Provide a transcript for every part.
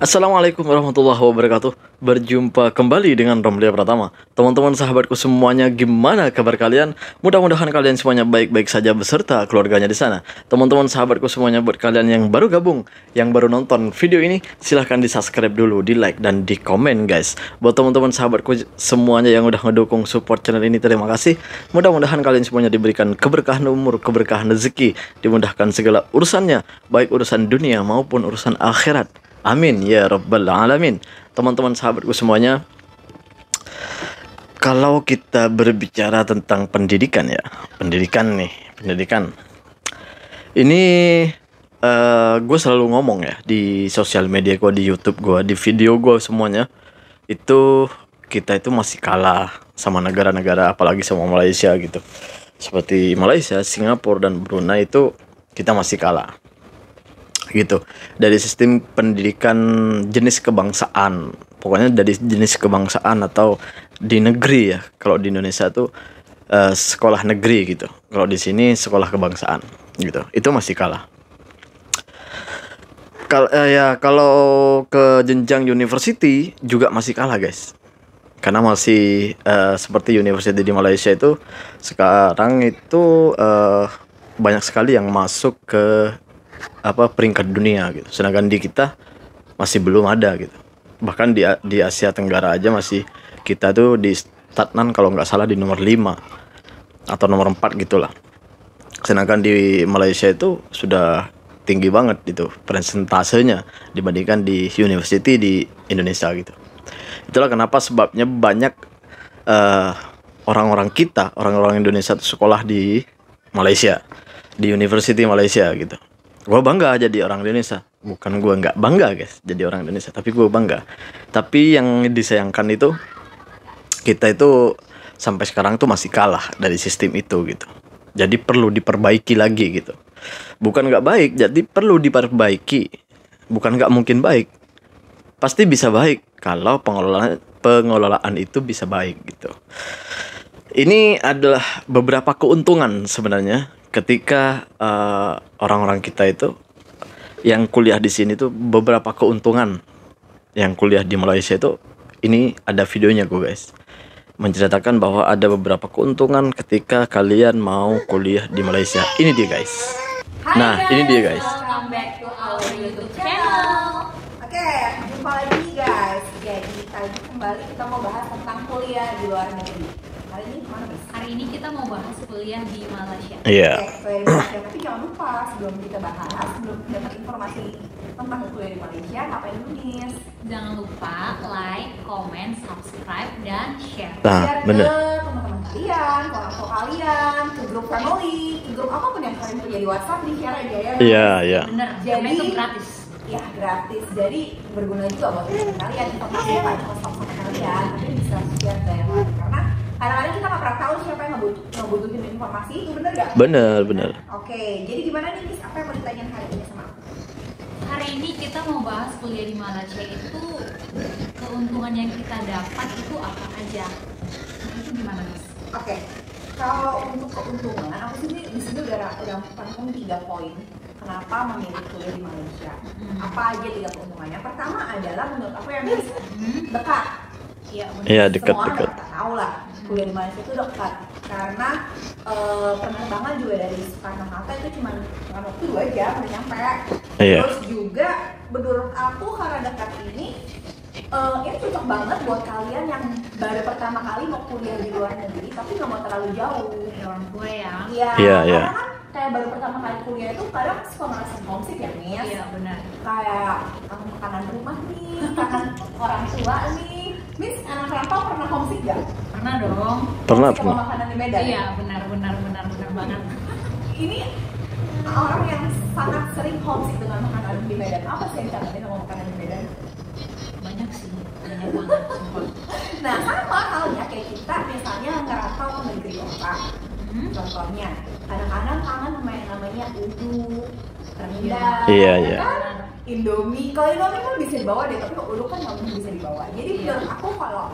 Assalamualaikum warahmatullahi wabarakatuh. Berjumpa kembali dengan Romlia Pratama. Teman-teman sahabatku semuanya, gimana kabar kalian? Mudah-mudahan kalian semuanya baik-baik saja beserta keluarganya di sana. Teman-teman sahabatku semuanya, buat kalian yang baru gabung, yang baru nonton video ini, silahkan di-subscribe dulu, di-like dan di-komen guys. Buat teman-teman sahabatku semuanya yang udah ngedukung support channel ini, terima kasih. Mudah-mudahan kalian semuanya diberikan keberkahan umur, keberkahan rezeki, dimudahkan segala urusannya, baik urusan dunia maupun urusan akhirat. Amin ya rabbal alamin. Teman-teman sahabatku semuanya, kalau kita berbicara tentang pendidikan ya, pendidikan ini gue selalu ngomong ya di sosial media gue, di YouTube gue, di video gue, semuanya itu kita itu masih kalah sama negara-negara, apalagi sama Malaysia gitu. Seperti Malaysia, Singapura dan Brunei itu kita masih kalah gitu dari sistem pendidikan jenis kebangsaan. Pokoknya dari jenis kebangsaan atau di negeri ya. Kalau di Indonesia tuh sekolah negeri gitu. Kalau di sini sekolah kebangsaan gitu. Itu masih kalah. Kalau ke jenjang university juga masih kalah guys. Karena masih seperti university di Malaysia itu sekarang itu banyak sekali yang masuk ke peringkat dunia gitu. Sedangkan di kita masih belum ada gitu. Bahkan di Asia Tenggara aja masih kita tuh di stagnan kalau nggak salah di nomor 5 atau nomor 4 gitulah. Sedangkan di Malaysia itu sudah tinggi banget itu persentasenya dibandingkan di university di Indonesia gitu. Itulah kenapa sebabnya banyak orang-orang Indonesia tuh sekolah di Malaysia, di University Malaysia gitu. Gue bangga jadi orang Indonesia. Bukan gue nggak bangga guys jadi orang Indonesia, tapi gue bangga. Tapi yang disayangkan itu kita itu sampai sekarang tuh masih kalah dari sistem itu gitu. Jadi perlu diperbaiki lagi gitu. Bukan nggak baik, jadi perlu diperbaiki. Bukan nggak mungkin baik, pasti bisa baik kalau pengelolaan itu bisa baik gitu. Ini adalah beberapa keuntungan sebenarnya ketika orang-orang kita itu yang kuliah di sini tuh, beberapa keuntungan yang kuliah di Malaysia itu. Ini ada videonya gue guys, menceritakan bahwa ada beberapa keuntungan ketika kalian mau kuliah di Malaysia. Ini dia guys. Nah, ini dia guys. Welcome back to our YouTube channel. Oke, jumpa lagi guys. Jadi tadi kembali kita mau bahas tentang kuliah di luar negeri. Hari ini kemana guys? Hari ini kita mau bahas kuliah di Malaysia. Iya. Kuliah di Malaysia. Tapi jangan lupa sebelum kita bahas, sebelum dapat informasi tentang kuliah di Malaysia, ngapain dulu nih? Jangan lupa like, comment, subscribe, dan share. Nah, Share bener. ke teman-teman kalian, ke orang tua kalian, ke grup family, ke grup apapun yang kalian punya di WhatsApp, di share aja ya. Iya, iya. Bener, Jadi- karena itu gratis. Ya gratis, jadi berguna juga buat kalian. Informasinya nggak cuma sama kalian, tapi bisa share ke yang lain. Karena kadang-kadang kita nggak pernah tahu siapa yang ngebutuhin informasi itu, bener nggak? Bener. Oke, jadi gimana nih Miss? Apa yang mau ditanyain hari ini sama aku? Hari ini kita mau bahas kuliah di Malaysia itu keuntungan yang kita dapat itu apa aja. Nah, itu gimana guys? Oke, kalau untuk keuntungan, aku sih di sini udah rangkum 3 poin. Kenapa memilih kuliah di Malaysia? Apa aja 3 keuntungannya? Pertama adalah menurut aku yang dekat. Iya, bener. Iya, Semua orang dekat. udah tahu lah kuliah di Malaysia itu dekat karena penerbangan juga dari Soekarno-Hatta itu cuma waktu 2 jam udah nyampe. Iya. Terus juga menurut aku karena dekat ini cocok banget buat kalian yang baru pertama kali mau kuliah di luar negeri tapi nggak mau terlalu jauh. Ada orang tua ya. Iya. Iya. Karena kan kayak baru pertama kali kuliah itu kadang suka ngerasa homesick ya nih. Iya, benar. Kayak makanan rumah nih, makanan orang tua nih. Miss, anak rantau pernah homesick gak? Pernah dong. Pernah. Homesick sama makanan di Medan? Iya, benar banget. Ini orang yang sangat sering homesick dengan makanan di Medan. Apa sih yang kangenin sama makanan di Medan? Banyak sih, banyak banget. Sumpah. Nah, sama halnya kayak kita misalnya ngerantau ke negeri orang. Contohnya, kadang-kadang kangen sama yang namanya uduk, rendang, Iya. kan? Indomie. Kalau Indomie kan bisa dibawa deh, tapi kalau uduk kan nggak mungkin bisa dibawa. Jadi menurut aku kalau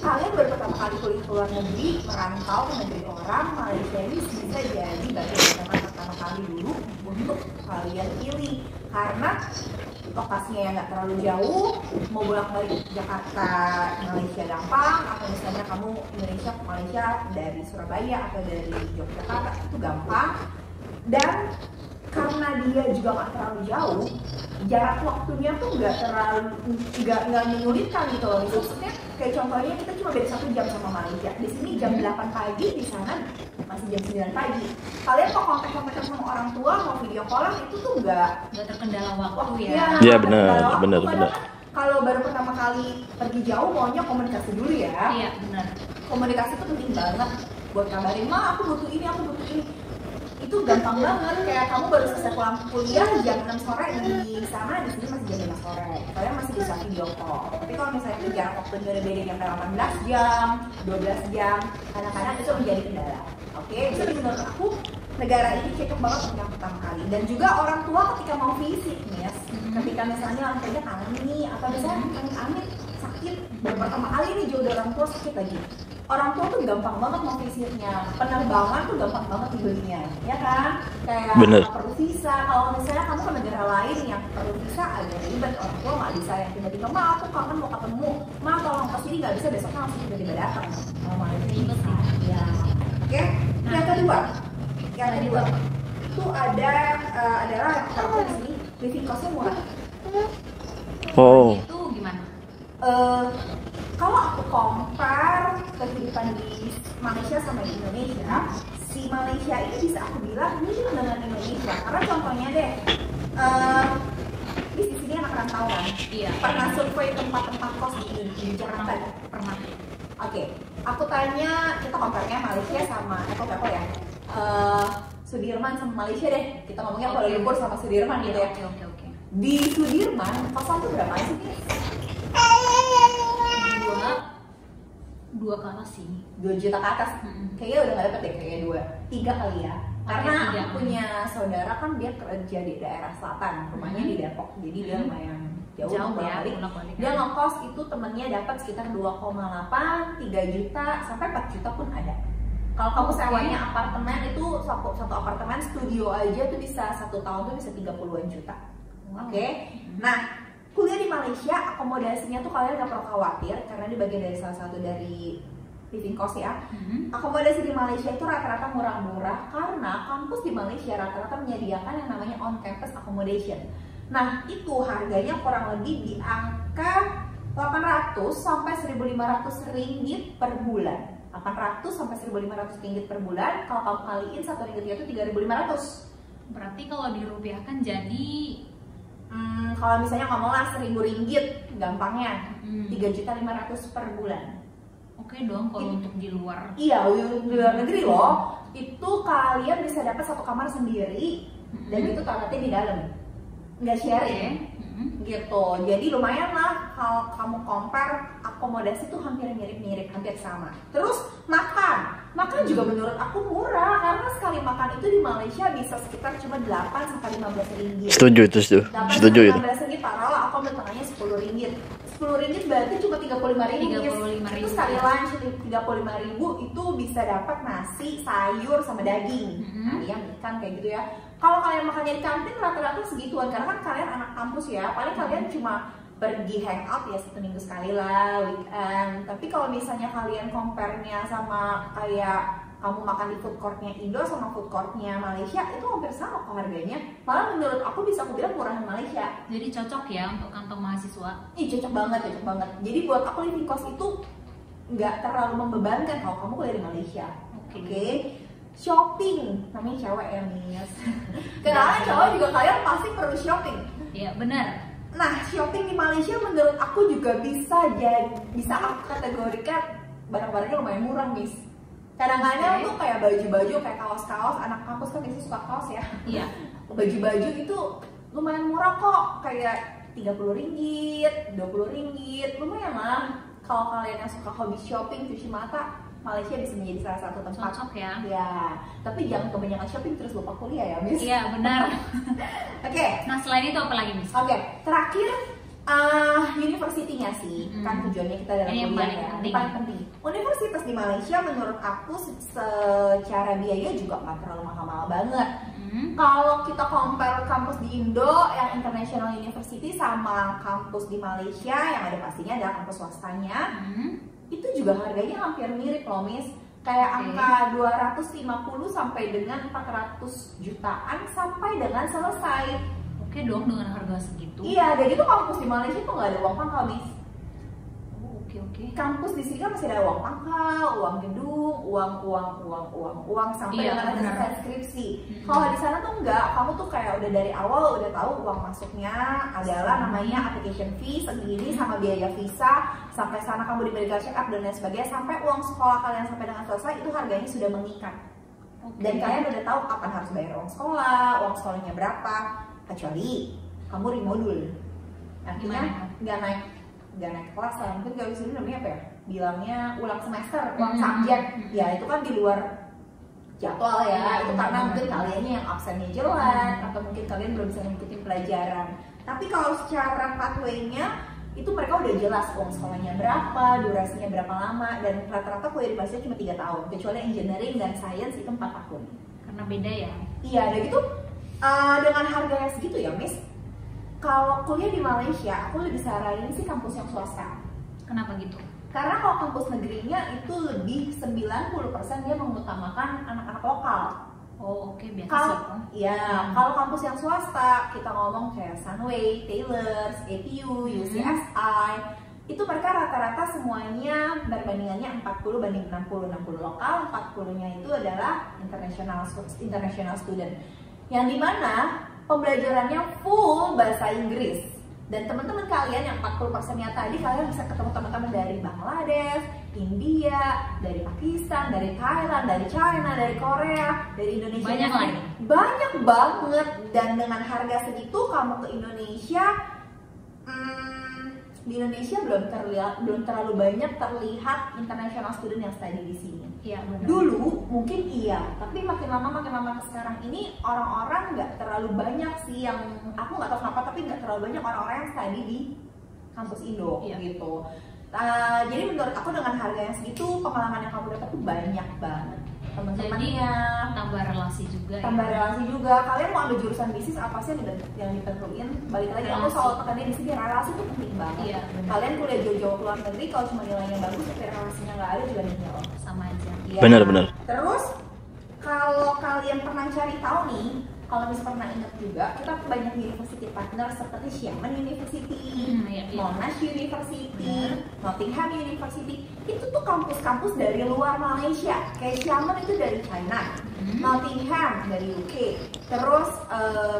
kalian baru pertama kali kuliah ke luar negeri, merantau ke negeri orang, Malaysia ini bisa jadi batu pertama kali dulu untuk kalian pilih. Karena lokasinya yang nggak terlalu jauh, mau bolak-balik Jakarta Malaysia gampang, atau misalnya kamu Indonesia ke Malaysia dari Surabaya atau dari Yogyakarta itu gampang. Dan karena dia juga nggak terlalu jauh, jarak waktunya tuh nggak menyulitkan gitu loh. Maksudnya kayak contohnya kita cuma beda 1 jam sama Malaysia. Di sini jam 8 pagi, di sana masih jam 9 pagi. Kalian mau kontak-kontakan sama orang tua, mau video callan itu tuh nggak terkendala waktu ya. Iya benar. Kalau baru pertama kali pergi jauh maunya komunikasi dulu ya. Iya benar. Komunikasi itu penting banget buat kabarin, "Ma, aku butuh ini, aku butuh ini." Itu gampang banget, kayak kamu baru selesai pulang kuliah jam 6 sore di sana, di sini masih jam 5 sore. Kalian masih bisa video call. Tapi kalau misalnya jarak waktu beda sampai 18 jam, 12 jam, kadang-kadang itu menjadi kendala. Oke, jadi menurut aku negara ini cocok banget untuk yang pertama kali. Dan juga orang tua ketika mau visit nih, ketika misalnya orang tuanya kangen nih, atau misalnya amit-amit sakit, baru pertama kali nih jauh dari orang tua sakit lagi. Orang tua tuh gampang banget mau visitnya, penerbangan tuh gampang banget dibelinya, ya kan? Kayak Bener. perlu visa. Kalau misalnya kamu ke negara lain yang perlu visa agak ribet, orang tua nggak bisa yang tiba-tiba, "Ma, aku kangen mau ketemu, Ma tolong kesini," nggak bisa, besoknya langsung tiba-tiba datang. Mau ribet sih. Ya. Oke. Yang kedua itu adalah kalau di sini living costnya murah. Oh. Itu gimana? Kalau aku compare kehidupan di Malaysia sama di Indonesia, si Malaysia ini bisa aku bilang mirip dengan Indonesia. Karena contohnya deh, di sini anak rantauan. Iya. Pernah survei tempat-tempat kos di Jakarta? Pernah. Oke, aku tanya, kita compare-nya Malaysia sama Apple ya. Sudirman sama Malaysia deh. Kita ngomongnya Kuala Lumpur sama Sudirman gitu ya. Oke. Di Sudirman kosan tuh berapa sih? Dua ke atas sih. 2 juta ke atas. Kayaknya udah gak dapet deh, kayaknya 3 kali ya. Karena Tiga. aku punya saudara kan dia kerja di daerah selatan, rumahnya di Depok, jadi dia lumayan jauh ya, bolak-balik. Dia ngekos itu temennya dapat sekitar 2,8, 3 juta sampai 4 juta pun ada. Kalau kamu sewanya apartemen itu satu apartemen studio aja tuh bisa 1 tahun tuh bisa 30-an juta. Oke. Nah, kuliah di Malaysia akomodasinya tuh kalian gak perlu khawatir karena ini bagian dari salah satu dari living cost ya. Akomodasi di Malaysia itu rata-rata murah-murah karena kampus di Malaysia rata-rata menyediakan yang namanya on campus accommodation. Nah, itu harganya kurang lebih di angka 800 sampai 1.500 ringgit per bulan. 800 sampai 1.500 ringgit per bulan. Kalau kamu kaliin 1 ringgitnya itu 3.500. Berarti kalau dirupiahkan jadi kalau misalnya ngomonglah 1.000 ringgit gampangnya 3.500.000 per bulan. Oke dong kalau untuk di luar. Iya, di luar negeri loh. Itu kalian bisa dapat 1 kamar sendiri dan itu toiletnya di dalam. Nggak sharing. Gitu. Jadi lumayan lah kalau kamu compare akomodasi tuh hampir mirip-mirip, hampir sama. Terus makan juga menurut aku murah karena sekali makan itu di Malaysia bisa sekitar cuma 8 sampai 15 ringgit. Setuju itu. 8 Setuju itu. 15 ringgit taruhlah aku ambil tengahnya 10 ringgit. 10 ringgit berarti cuma 35 ribu. 35.000. Itu sekali lunch 35 ribu itu bisa dapat nasi, sayur sama daging. Ayam, ikan kayak gitu ya. Kalau kalian makannya di kantin rata-rata segituan karena kan kalian anak kampus ya. Paling kalian cuma pergi hangout ya 1 minggu sekali lah weekend. Tapi kalau misalnya kalian compare-nya sama kayak kamu makan di food courtnya Indo sama food courtnya Malaysia itu hampir sama kok harganya. Malah menurut aku bisa aku bilang murahan Malaysia. Jadi cocok ya untuk kantong mahasiswa. Cocok banget. Jadi buat aku living cost itu nggak terlalu membebankan kalau kamu kuliah di Malaysia. Oke. Shopping, namanya cewek ya Miss. Karena cowok juga kalian pasti perlu shopping. Iya benar. Nah, shopping di Malaysia menurut aku juga bisa aku kategorikan barang-barangnya lumayan murah, Miss. Kadang-kadang tuh kayak baju-baju, kayak kaos-kaos, anak kampus kan biasanya suka kaos ya. Iya. Baju-baju itu lumayan murah kok, kayak 30 ringgit, 20 ringgit, lumayan lah. Kalau kalian yang suka hobi shopping, cuci mata, Malaysia bisa menjadi salah satu tempat. Cocok ya. Ya, tapi jangan kebanyakan shopping terus lupa kuliah ya, Miss. Iya benar. Oke. Nah selain itu apa lagi Miss? Oke, terakhir university-nya sih, kan tujuannya kita dalam Ini yang kuliah paling ya, penting. paling penting. Universitas di Malaysia menurut aku secara biaya juga nggak terlalu mahal-mahal banget. Kalau kita compare kampus di Indo yang International University sama kampus di Malaysia yang ada pastinya adalah kampus swastanya, itu juga harganya hampir mirip loh, Miss. Kayak angka 250 sampai dengan 400 jutaan sampai dengan selesai. Oke dong dengan harga segitu. Iya, dan itu kampus di Malaysia tuh nggak ada uang pangkal, Miss. Oke. Kampus di sini kan masih ada uang pangkal, uang gedung, uang sampai dengan ada selesai skripsi. Kalau di sana tuh enggak, kamu tuh kayak udah dari awal udah tahu uang masuknya adalah namanya application fee segini sama biaya visa, sampai sana kamu di medical check up dan lain sebagainya, sampai uang sekolah kalian sampai dengan selesai itu harganya sudah mengikat. Dan kalian udah tahu kapan harus bayar uang sekolahnya berapa, kecuali kamu remodul. Akhirnya nggak naik kelas lah, mungkin kalau di namanya apa ya, bilangnya ulang semester, ulang subjek, ya itu kan di luar jadwal ya, itu karena mungkin kaliannya yang absennya jelek, atau mungkin kalian belum bisa ngikutin pelajaran. Tapi kalau secara pathway-nya, itu mereka udah jelas uang sekolahnya berapa, durasinya berapa lama, dan rata-rata kuliah di Malaysia cuma 3 tahun, kecuali engineering dan science itu 4 tahun. Karena beda ya? Iya, dan itu dengan harga yang segitu ya, Miss. Kalau kuliah di Malaysia, aku lebih saranin sih kampus yang swasta. Kenapa gitu? Karena kalau kampus negerinya itu lebih 90% dia mengutamakan anak-anak lokal. Oh oke, biasa Kalau sih. kalau kampus yang swasta, kita ngomong kayak Sunway, Taylor's, APU, UCSI, itu mereka rata-rata semuanya perbandingannya 40/60 lokal, 40-nya itu adalah international student. Yang dimana pembelajarannya full bahasa Inggris. Dan teman-teman kalian yang 40%-nya tadi, kalian bisa ketemu teman-teman dari Bangladesh, India, dari Pakistan, dari Thailand, dari China, dari Korea, dari Indonesia. Banyak lagi. Banyak banget. Dan dengan harga segitu kamu ke Indonesia, di Indonesia belum terlalu banyak terlihat international student yang study di sini. Iya benar. Dulu mungkin iya, tapi makin lama ke sekarang ini orang-orang nggak terlalu banyak sih yang, aku nggak tahu kenapa, tapi nggak terlalu banyak orang-orang yang study di kampus Indo gitu. Jadi menurut aku dengan harga yang segitu, pengalaman yang kamu dapat tuh banyak banget. Teman-temannya tambah relasi juga. Relasi juga. Kalian mau ambil jurusan bisnis apa sih yang ditentuin? Balik lagi, aku selalu tekanin di sini, relasi itu penting banget. Iya, kalian kuliah jauh-jauh ke luar negeri, kalau cuma nilainya bagus tapi relasinya nggak ada juga nihil. Sama aja. Ya. Benar. Terus kalau kalian pernah cari tahu nih, kalau misalnya pernah ingat juga, kita banyak university partner seperti Xiamen University, Monash University, Nottingham University. Itu tuh kampus-kampus dari luar Malaysia. Kayak Xiamen itu dari China, Nottingham dari UK, terus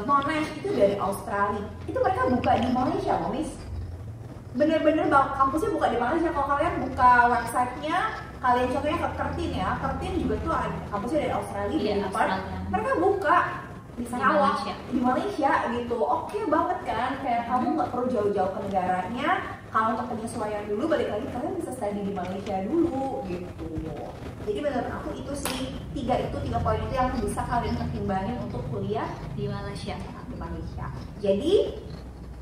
Monash itu dari Australia. Itu mereka buka di Malaysia, Miss. Bener-bener kampusnya buka di Malaysia. Kalau kalian buka websitenya, kalian contohnya ke Curtin ya, Curtin juga tuh ada kampusnya dari Australia, dari Perth. Mereka buka di Sarawak, di Malaysia gitu. Oke banget kan, kayak kamu nggak perlu jauh-jauh ke negaranya. Kalau untuk penyesuaian dulu, balik lagi kalian bisa study di Malaysia dulu gitu. Jadi menurut aku itu sih tiga poin itu yang bisa kalian pertimbangin untuk kuliah di Malaysia. Jadi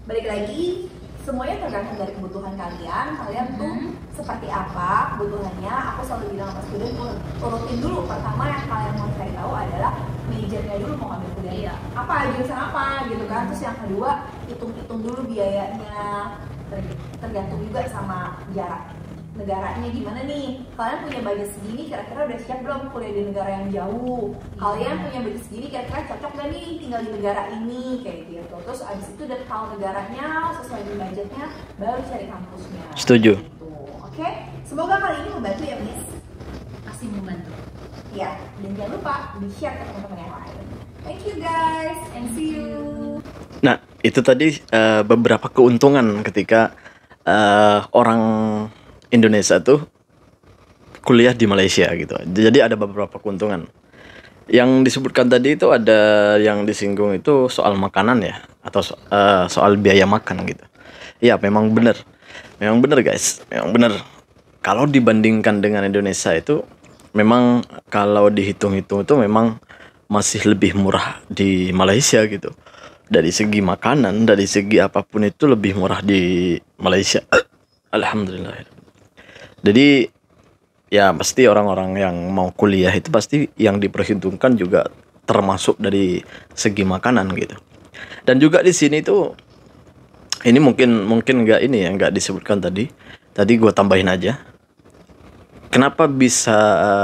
balik lagi, semuanya tergantung dari kebutuhan kalian. Kalian tuh seperti apa kebutuhannya. Aku selalu bilang sama student, urutin dulu. Pertama yang kalian mau cari tahu adalah majornya dulu, mau ambil kuliah apa, jurusan apa gitu kan. Terus yang kedua, hitung dulu biayanya. Tergantung juga sama jarak negaranya gimana nih. Kalian punya budget segini, kira-kira udah siap belum kuliah di negara yang jauh? Kalian punya budget segini, kira-kira cocok gak nih tinggal di negara ini, kayak gitu. Terus abis itu udah tahu negaranya sesuai dengan budgetnya, baru cari kampusnya. Setuju. Gitu. Oke, semoga kali ini membantu ya, Miss. Pasti membantu. Ya, dan jangan lupa di-share ke teman-teman yang lain. Thank you guys, and see you. Nah, itu tadi beberapa keuntungan ketika orang Indonesia tuh kuliah di Malaysia gitu. Jadi ada beberapa keuntungan. Yang disebutkan tadi itu ada yang disinggung itu soal makanan ya, atau soal biaya makan gitu. Ya, memang benar. Memang benar guys, memang benar. Kalau dibandingkan dengan Indonesia itu memang kalau dihitung-hitung itu memang masih lebih murah di Malaysia gitu. Dari segi makanan, dari segi apapun itu lebih murah di Malaysia. Alhamdulillah. Jadi ya pasti orang-orang yang mau kuliah itu pasti yang diperhitungkan juga termasuk dari segi makanan gitu. Dan juga di sini tuh ini mungkin nggak ini ya, nggak disebutkan tadi. Tadi gue tambahin aja. Kenapa bisa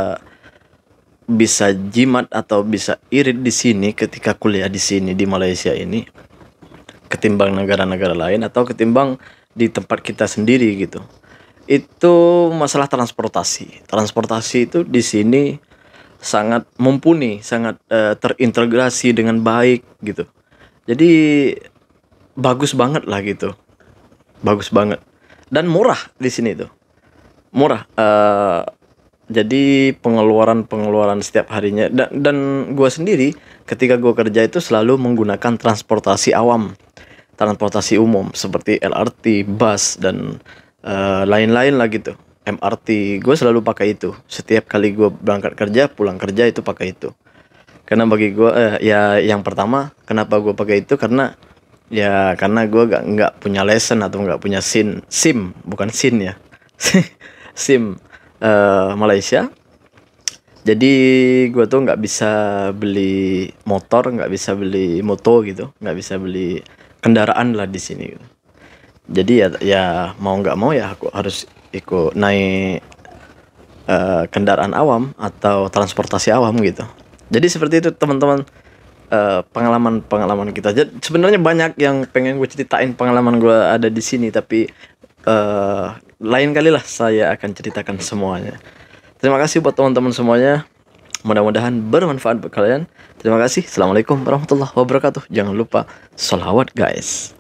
jimat atau bisa irit di sini ketika kuliah di sini di Malaysia ini ketimbang negara-negara lain atau ketimbang di tempat kita sendiri gitu. Itu masalah transportasi. Transportasi itu di sini sangat mumpuni, sangat terintegrasi dengan baik gitu. Jadi bagus banget lah gitu. Bagus banget. Dan murah di sini tuh. Murah. Jadi pengeluaran setiap harinya dan gue sendiri ketika gue kerja itu selalu menggunakan transportasi awam, transportasi umum seperti LRT, bus dan lain-lain lah gitu. MRT gue selalu pakai itu setiap kali gue berangkat kerja, pulang kerja itu pakai itu. Karena bagi gue ya yang pertama kenapa gue pakai itu karena gue nggak punya lesson atau nggak punya SIM bukan SIM ya SIM Malaysia. Jadi gue tuh nggak bisa beli motor, nggak bisa beli moto gitu, nggak bisa beli kendaraan lah di sini gitu. Jadi ya mau nggak mau ya aku harus ikut naik kendaraan awam atau transportasi awam gitu. Jadi seperti itu teman-teman, pengalaman kita. Jadi sebenarnya banyak yang pengen gue ceritain pengalaman gue ada di sini, tapi lain kali lah saya akan ceritakan semuanya. Terima kasih buat teman-teman semuanya. Mudah-mudahan bermanfaat buat kalian. Terima kasih. Assalamualaikum warahmatullahi wabarakatuh. Jangan lupa sholawat guys.